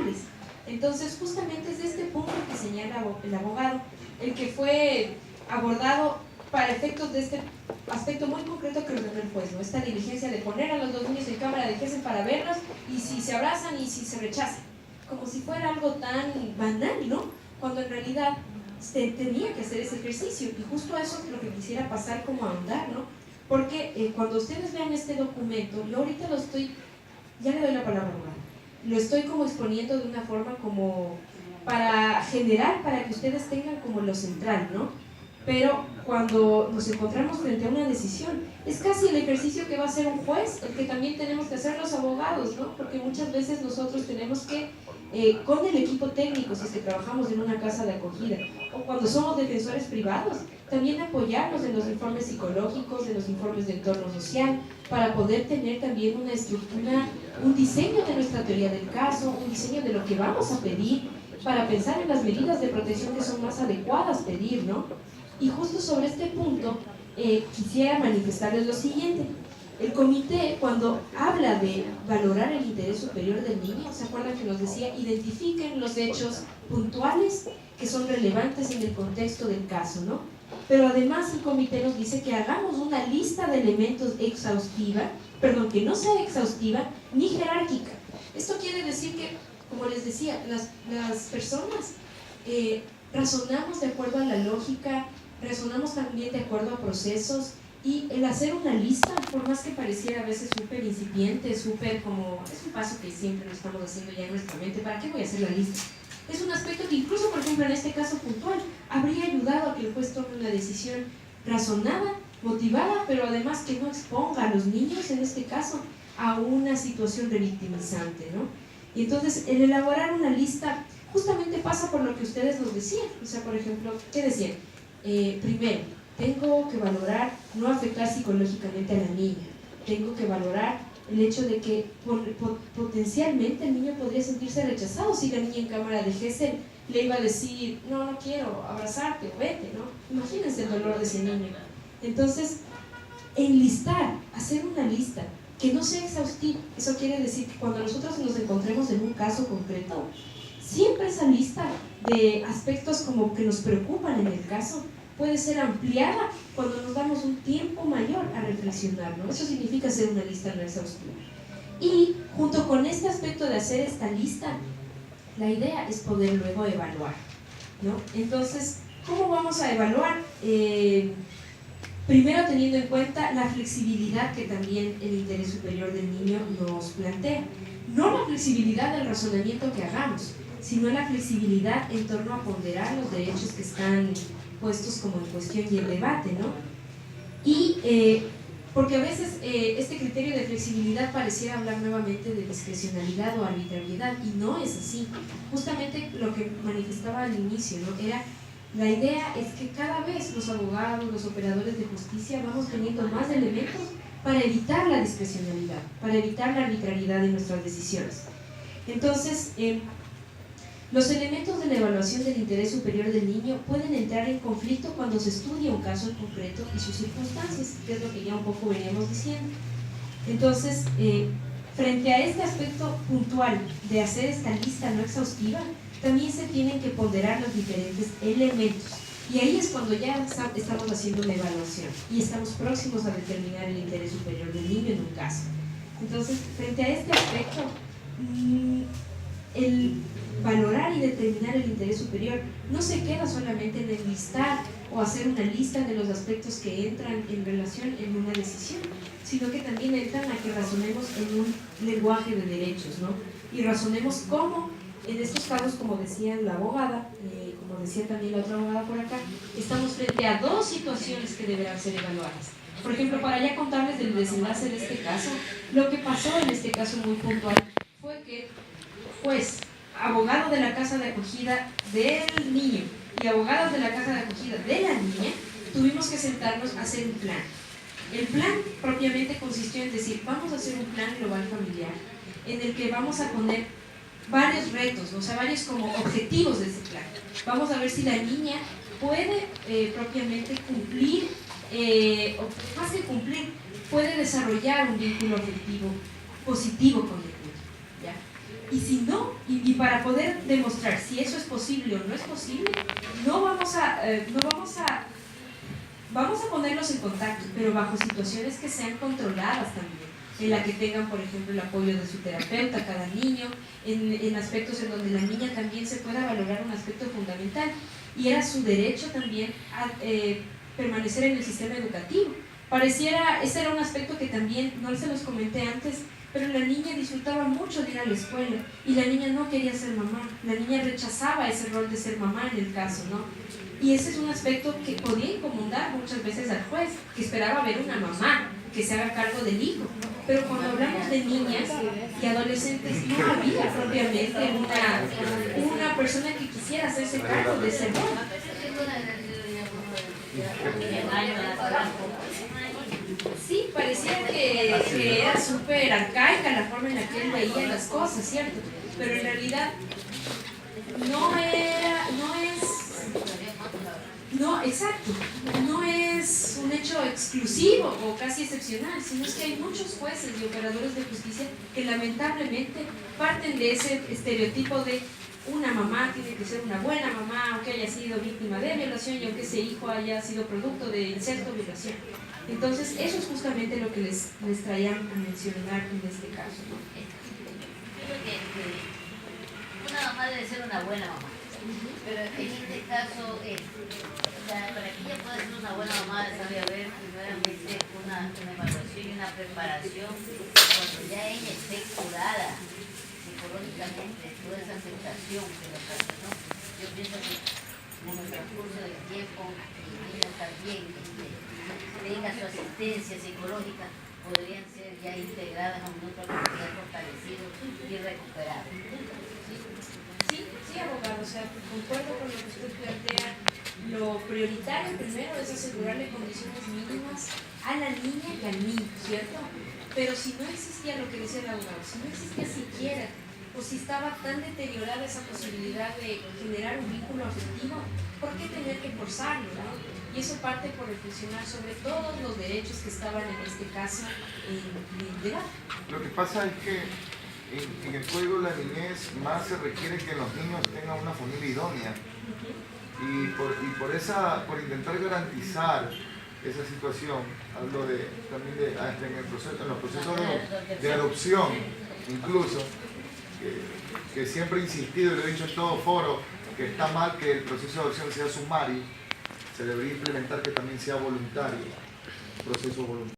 vulnerables. Entonces, justamente es de este punto que señala el abogado, el que fue abordado para efectos de este aspecto muy concreto que ordenó el juez, ¿no? Esta diligencia de poner a los dos niños en cámara de Gesell para verlos y si se abrazan y si se rechazan, como si fuera algo tan banal, ¿no? Cuando en realidad tenía que hacer ese ejercicio, y justo a eso es lo que quisiera pasar como a ahondar, ¿no? Porque cuando ustedes vean este documento, yo ahorita lo estoy, ya le doy la palabra, lo estoy como exponiendo de una forma como para generar, para que ustedes tengan como lo central, ¿no? Pero cuando nos encontramos frente a una decisión, es casi el ejercicio que va a hacer un juez, el que también tenemos que hacer los abogados, ¿no? Porque muchas veces nosotros tenemos que, con el equipo técnico, si es que trabajamos en una casa de acogida, o cuando somos defensores privados, también apoyarnos en los informes psicológicos, en los informes de entorno social, para poder tener también una estructura, un diseño de nuestra teoría del caso, un diseño de lo que vamos a pedir, para pensar en las medidas de protección que son más adecuadas pedir, ¿no? Y justo sobre este punto quisiera manifestarles lo siguiente. El comité, cuando habla de valorar el interés superior del niño, ¿se acuerdan que nos decía? Identifiquen los hechos puntuales que son relevantes en el contexto del caso, ¿no? Pero además el comité nos dice que hagamos una lista de elementos exhaustiva, perdón, que no sea exhaustiva ni jerárquica. Esto quiere decir que, como les decía, las personas razonamos de acuerdo a la lógica, razonamos también de acuerdo a procesos, y el hacer una lista, por más que pareciera a veces súper incipiente, súper como, es un paso que siempre lo estamos haciendo ya en nuestra mente, ¿para qué voy a hacer la lista? Es un aspecto que incluso, por ejemplo, en este caso puntual, habría ayudado a que el juez tome una decisión razonada, motivada, pero además que no exponga a los niños, en este caso, a una situación revictimizante, ¿no? Y entonces, el elaborar una lista justamente pasa por lo que ustedes nos decían. O sea, por ejemplo, ¿qué decían? Primero, tengo que valorar no afectar psicológicamente a la niña. Tengo que valorar el hecho de que potencialmente el niño podría sentirse rechazado si la niña en cámara de Gesell le iba a decir, no quiero abrazarte o vete, ¿no? Imagínense el dolor de ese niño. Entonces, enlistar, hacer una lista que no sea exhaustiva, eso quiere decir que cuando nosotros nos encontremos en un caso concreto, siempre esa lista de aspectos como que nos preocupan en el caso puede ser ampliada cuando nos damos un tiempo mayor a reflexionar, ¿no? Eso significa hacer una lista no exhaustiva. Y junto con este aspecto de hacer esta lista, la idea es poder luego evaluar, ¿no? Entonces, ¿cómo vamos a evaluar? Primero teniendo en cuenta la flexibilidad que también el interés superior del niño nos plantea. No la flexibilidad del razonamiento que hagamos, sino la flexibilidad en torno a ponderar los derechos que están puestos como en cuestión y en debate, ¿no? Y porque a veces este criterio de flexibilidad pareciera hablar nuevamente de discrecionalidad o arbitrariedad, y no es así. Justamente lo que manifestaba al inicio, ¿no? Era, la idea es que cada vez los abogados, los operadores de justicia vamos teniendo más elementos para evitar la discrecionalidad, para evitar la arbitrariedad de nuestras decisiones. Entonces, los elementos de la evaluación del interés superior del niño pueden entrar en conflicto cuando se estudia un caso en concreto y sus circunstancias, que es lo que ya un poco veníamos diciendo. Entonces, frente a este aspecto puntual de hacer esta lista no exhaustiva, también se tienen que ponderar los diferentes elementos. Y ahí es cuando ya estamos haciendo una evaluación y estamos próximos a determinar el interés superior del niño en un caso. Entonces, frente a este aspecto, el valorar y determinar el interés superior no se queda solamente en enlistar o hacer una lista de los aspectos que entran en relación en una decisión, sino que también entran a que razonemos en un lenguaje de derechos, ¿no? Y razonemos cómo, en estos casos, como decía la abogada, como decía también la otra abogada por acá, estamos frente a dos situaciones que deberán ser evaluadas. Por ejemplo, para ya contarles del desenlace de este caso, lo que pasó en este caso muy puntual fue que juez, abogado de la casa de acogida del niño y abogados de la casa de acogida de la niña, tuvimos que sentarnos a hacer un plan. El plan propiamente consistió en decir, vamos a hacer un plan global familiar en el que vamos a poner varios retos, o sea, varios como objetivos de ese plan. Vamos a ver si la niña puede propiamente cumplir, o más que cumplir, puede desarrollar un vínculo afectivo positivo con el niño, ¿ya? Y si no, y para poder demostrar si eso es posible o no es posible, vamos a ponerlos en contacto, pero bajo situaciones que sean controladas también, en la que tengan, por ejemplo, el apoyo de su terapeuta, cada niño, en aspectos en donde la niña también se pueda valorar un aspecto fundamental, y era su derecho también a permanecer en el sistema educativo. Pareciera, ese era un aspecto que también, no se los comenté antes, pero la niña disfrutaba mucho de ir a la escuela, y la niña no quería ser mamá, la niña rechazaba ese rol de ser mamá en el caso, ¿no? Y ese es un aspecto que podía incomodar muchas veces al juez, que esperaba ver una mamá que se haga cargo del hijo. Pero cuando hablamos de niñas y adolescentes, no había propiamente una persona que quisiera hacerse cargo de ese rol. Sí, parecía que era súper arcaica la forma en la que él veía las cosas, ¿cierto? Pero en realidad exacto, no es un hecho exclusivo o casi excepcional, sino es que hay muchos jueces y operadores de justicia que lamentablemente parten de ese estereotipo de una mamá tiene que ser una buena mamá, aunque haya sido víctima de violación y aunque ese hijo haya sido producto de incesto o violación. Entonces, eso es justamente lo que les traía a mencionar en este caso, ¿no? Creo que una mamá debe ser una buena mamá, pero en este caso, para que ella pueda ser una buena mamá, debe haber primeramente una evaluación y una preparación cuando ya ella esté curada psicológicamente, toda esa aceptación que nos hace, ¿no? Yo pienso que en el transcurso del tiempo, ella también tenga su asistencia psicológica, podrían ser ya integradas a un núcleo familiar fortalecido y recuperado. Sí, abogado, o sea, concuerdo con lo que usted plantea. Lo prioritario primero es asegurarle condiciones mínimas a la niña y al niño, ¿cierto? Pero si no existía lo que decía el abogado, si no existía siquiera, o si estaba tan deteriorada esa posibilidad de generar un vínculo afectivo, ¿por qué tener que forzarlo, no? Y eso parte por reflexionar sobre todos los derechos que estaban en este caso en el debate. Lo que pasa es que en el juego de la niñez más se requiere que los niños tengan una familia idónea. Y por intentar garantizar esa situación, hablo también en los procesos de adopción, incluso, que siempre he insistido y lo he dicho en todo foro, que está mal que el proceso de adopción sea sumario, se debería implementar que también sea voluntario, proceso voluntario.